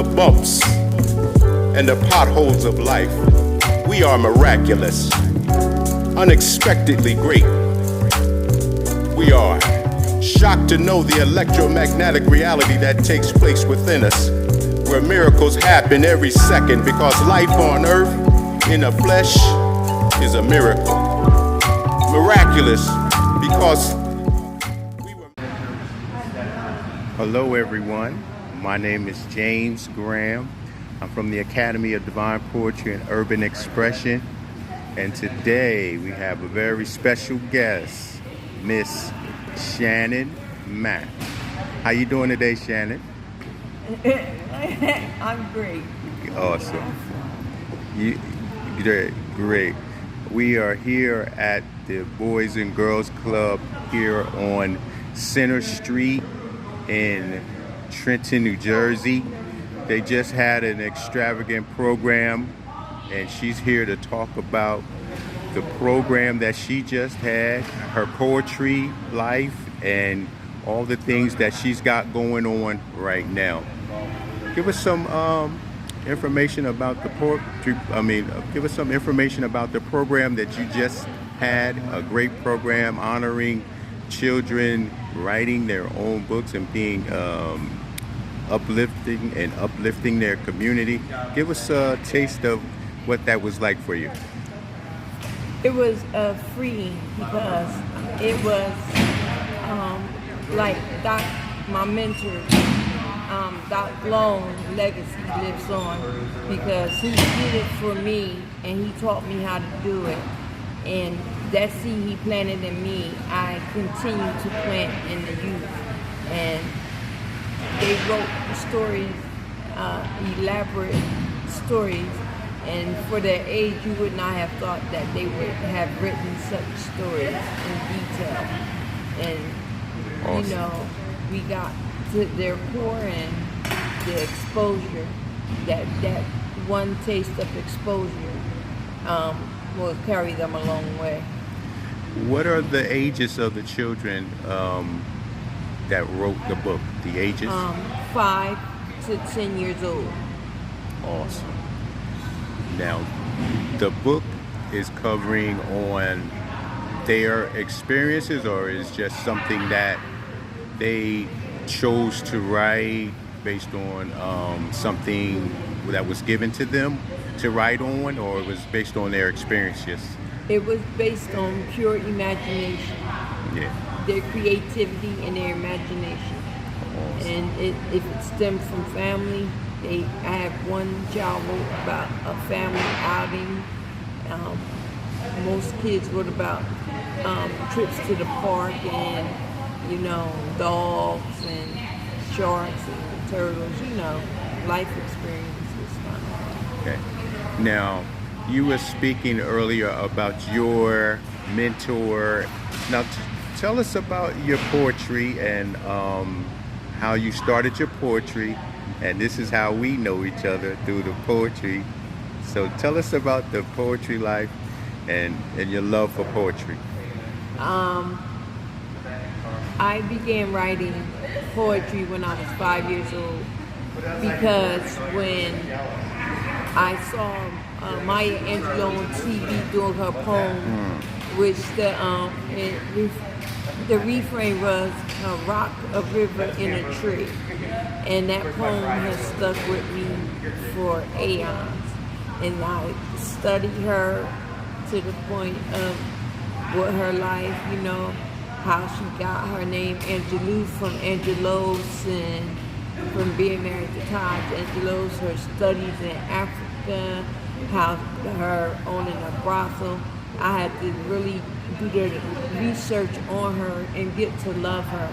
the bumps and the potholes of life, we are miraculous, unexpectedly great. We are shocked to know the electromagnetic reality that takes place within us, where miracles happen every second, because life on earth in the flesh is a miracle. Miraculous because we were. Hello everyone, my name is James Graham. I'm from the Academy of Divine Poetry and Urban Expression, and today we have a very special guest, Miss Shannon Mack. How you doing today, Shannon? I'm great. Awesome. You great. We are here at the Boys and Girls Club here on Center Street in Trenton, New Jersey. They just had an extravagant program, and she's here to talk about the program that she just had, her poetry life, and all the things that she's got going on right now. Give us some information about the poetry. Give us some information about the program that you just had. A great program honoring children writing their own books and being uplifting their community. Give us a taste of what that was like for you. It was free because it was like my mentor, Doc Loan's legacy lives on, because he did it for me and he taught me how to do it. And that seed he planted in me, I continue to plant in the youth. And they wrote stories, elaborate stories, and for their age you would not have thought that they would have written such stories in detail. And awesome. You know, we got to their core, and the exposure, that one taste of exposure will carry them a long way. What are the ages of the children that wrote the book? The ages? 5 to 10 years old. Awesome. Now, the book is covering on their experiences, or is just something that they chose to write based on something that was given to them to write on, or it was based on their experiences? It was based on pure imagination. Yeah. Their creativity and their imagination. Awesome. And if it stemmed from family, I have one child wrote about a family outing. Most kids wrote about trips to the park and, dogs and sharks and turtles, life experiences. Okay. Now, you were speaking earlier about your mentor. Now, tell us about your poetry and how you started your poetry. And this is how we know each other, through the poetry. So tell us about the poetry life and your love for poetry. I began writing poetry when I was 5 years old, because when I saw Maya Angelou on TV doing her poem, which the refrain was "a rock, a river, in a tree," and that poem has stuck with me for aeons. And I studied her to the point of what her life, how she got her name Angelou from Angelos, and from being married to Taj Angelos, her studies in Africa, how her owning a brothel. I had to really do the research on her and get to love her.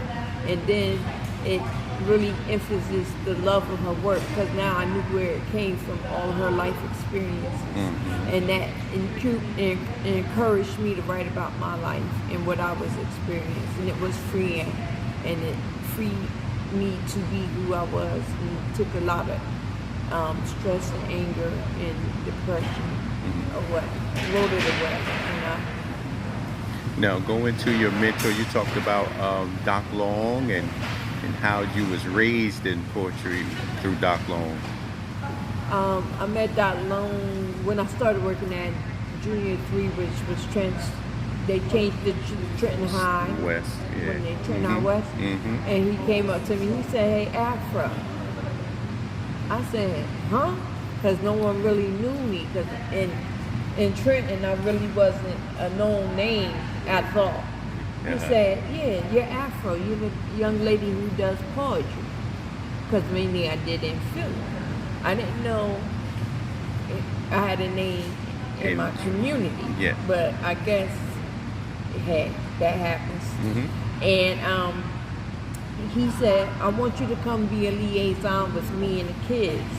And then it really emphasized the love of her work, because now I knew where it came from, all of her life experiences. Mm-hmm. And that encouraged me to write about my life and what I was experiencing. And it was freeing, and it freed me to be who I was, and took a lot of stress and anger and depression away, wrote it away. Now, going to your mentor, you talked about Doc Long and how you was raised in poetry through Doc Long. I met Doc Lone when I started working at Junior 3, which was Trent. They changed it to Trenton High. West, yeah. When they Trenton High West. And he came up to me, he said, "Hey, Afro." I said, "Huh?" Because no one really knew me. Because in Trenton, I really wasn't a known name at all. He said, "Yeah, you're Afro. You're the young lady who does poetry." Because mainly I did in Philly. I didn't know I had a name in my community. Yeah. But I guess that happens. And he said, "I want you to come be a liaison with me and the kids.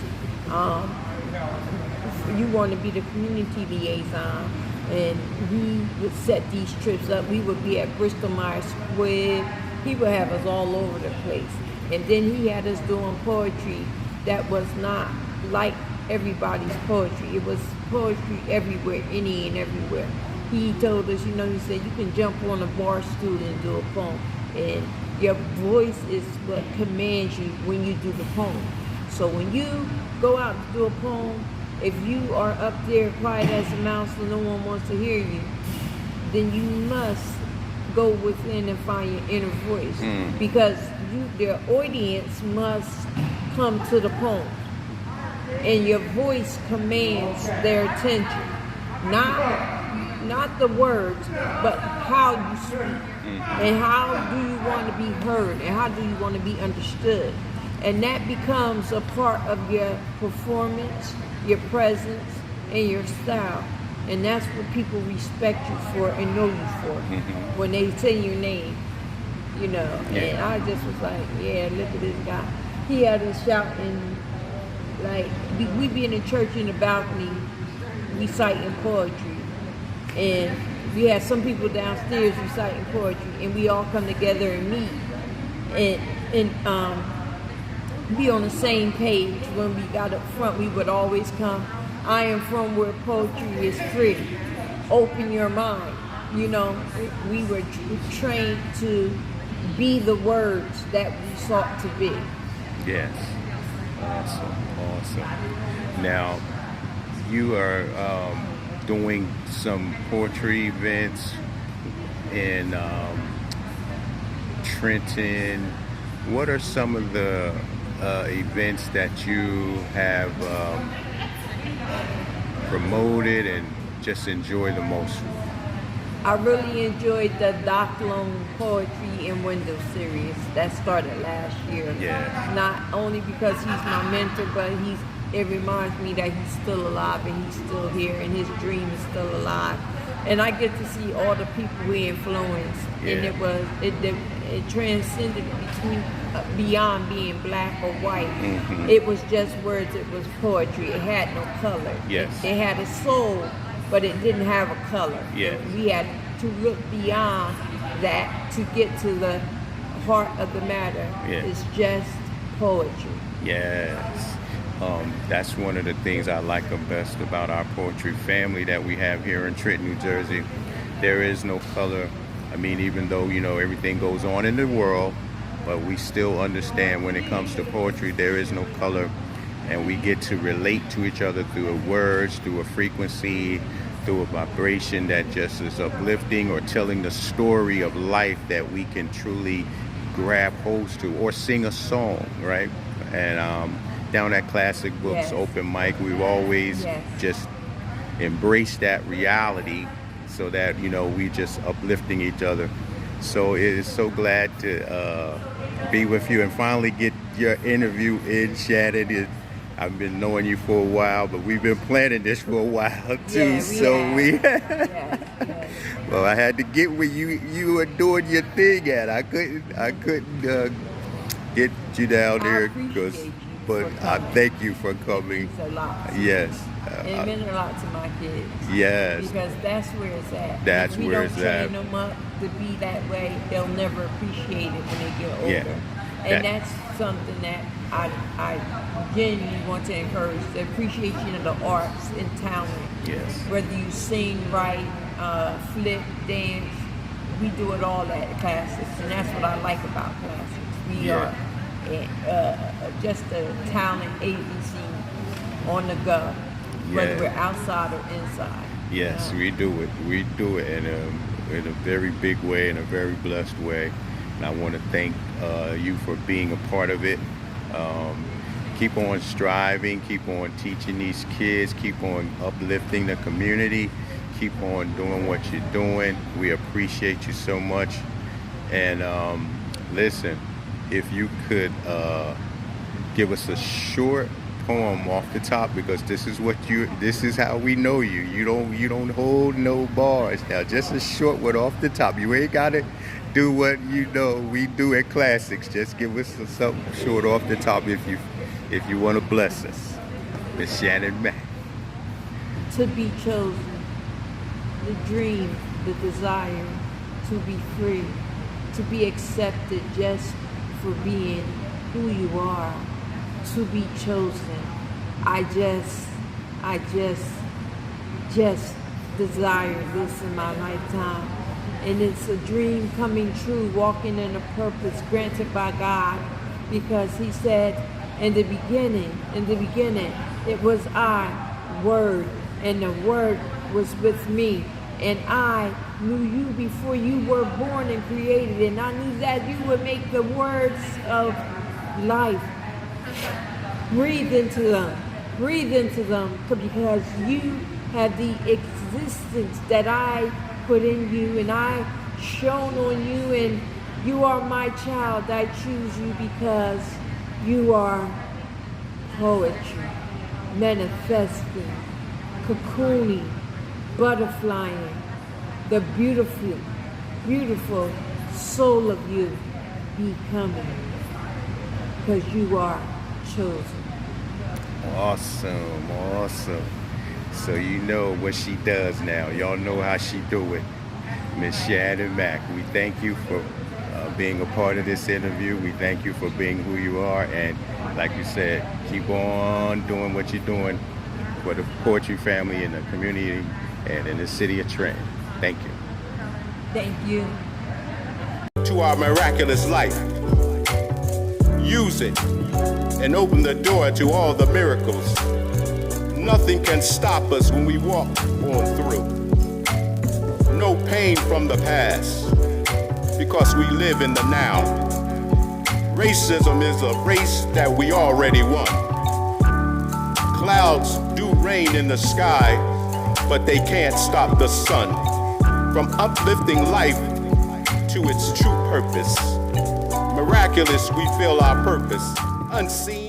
You want to be the community liaison." And he would set these trips up. We would be at Bristol Myers Squibb. He would have us all over the place. And then he had us doing poetry that was not like everybody's poetry. It was poetry everywhere, any and everywhere. He told us, he said, you can jump on a bar stool and do a poem. And your voice is what commands you when you do the poem. So when you go out to do a poem, if you are up there quiet as a mouse and no one wants to hear you, then you must go within and find your inner voice. Because the audience must come to the poem. And your voice commands their attention. Not the words, but how you speak. And how do you want to be heard? And how do you want to be understood? And that becomes a part of your performance, your presence, and your style. And that's what people respect you for and know you for when they say your name, And I just was like, yeah, look at this guy. He had us shouting, like, we be in the church in the balcony reciting poetry. And we had some people downstairs reciting poetry, and we all come together and meet. And be on the same page. When we got up front, we would always come, "I am from where poetry is free. Open your mind." We were trained to be the words that we sought to be. Yes. Awesome. Now, you are doing some poetry events in Trenton. What are some of the events that you have promoted and just enjoy the most? I really enjoyed the Doc Lone Poetry in Window series that started last year. Yeah. Not only because he's my mentor, but it reminds me that he's still alive and he's still here and his dream is still alive. And I get to see all the people we influenced. Yeah. And it transcended beyond being black or white. It was just words, it was poetry. It had no color. Yes. It had a soul, but it didn't have a color. Yes. We had to look beyond that to get to the heart of the matter. Yes. It's just poetry. Yes. That's one of the things I like the best about our poetry family that we have here in Trenton, New Jersey. There is no color. I mean, even though, everything goes on in the world, but we still understand when it comes to poetry, there is no color. And we get to relate to each other through words, through a frequency, through a vibration that just is uplifting, or telling the story of life that we can truly grab hold to, or sing a song, right? And down at Classic Books Open Mic, we've always just embraced that reality so that, we just uplifting each other. So it is so glad to be with you and finally get your interview in, Shannon. I've been knowing you for a while, but we've been planning this for a while too. Well, I had to get where you were doing your thing at. I couldn't get you down there but I thank you for coming. It's a lot. Yes. It meant a lot to my kids. Yes. Because that's where it's at. That's where it's at. If we don't train them up to be that way, they'll never appreciate it when they get older. Yeah. And that's something that I genuinely want to encourage, the appreciation of the arts and talent. Yes. Whether you sing, write, flip, dance, we do it all at Classics, and that's what I like about Classics. We are just a talent agency on the go, whether Yeah. we're outside or inside. Yes, Yeah. we do it. We do it in a very big way, in a very blessed way. And I want to thank you for being a part of it. Um, Keep on striving, keep on teaching these kids, keep on uplifting the community, keep on doing what you're doing. We appreciate you so much. And listen, if you could give us a short poem off the top, because this is how we know you. You don't hold no bars. Now just a short one off the top. You ain't gotta do what you know we do at Classics. Just give us something short off the top if you want to bless us. Miss Shannon Mack. To be chosen, the dream, the desire to be free, to be accepted just for being who you are, to be chosen. I just desire this in my lifetime. And it's a dream coming true, walking in a purpose granted by God, because he said, in the beginning, it was I, Word, and the Word was with me. And I knew you before you were born and created, and I knew that you would make the words of life. Breathe into them, because you have the existence that I put in you, and I shone on you, and you are my child. I choose you because you are poetry, manifesting, cocooning, butterflying, the beautiful, beautiful soul of you becoming, because you are chosen. Awesome. So you know what she does now. Y'all know how she do it. Miss Shannon Mack, we thank you for being a part of this interview. We thank you for being who you are. And like you said, keep on doing what you're doing for the poetry family and the community and in the city of Trenton. Thank you. Thank you. To our miraculous life. Use it and open the door to all the miracles. Nothing can stop us when we walk on through. No pain from the past, because we live in the now. Racism is a race that we already won. Clouds do rain in the sky, but they can't stop the sun from uplifting life to its true purpose. Miraculous, we feel our purpose. Unseen.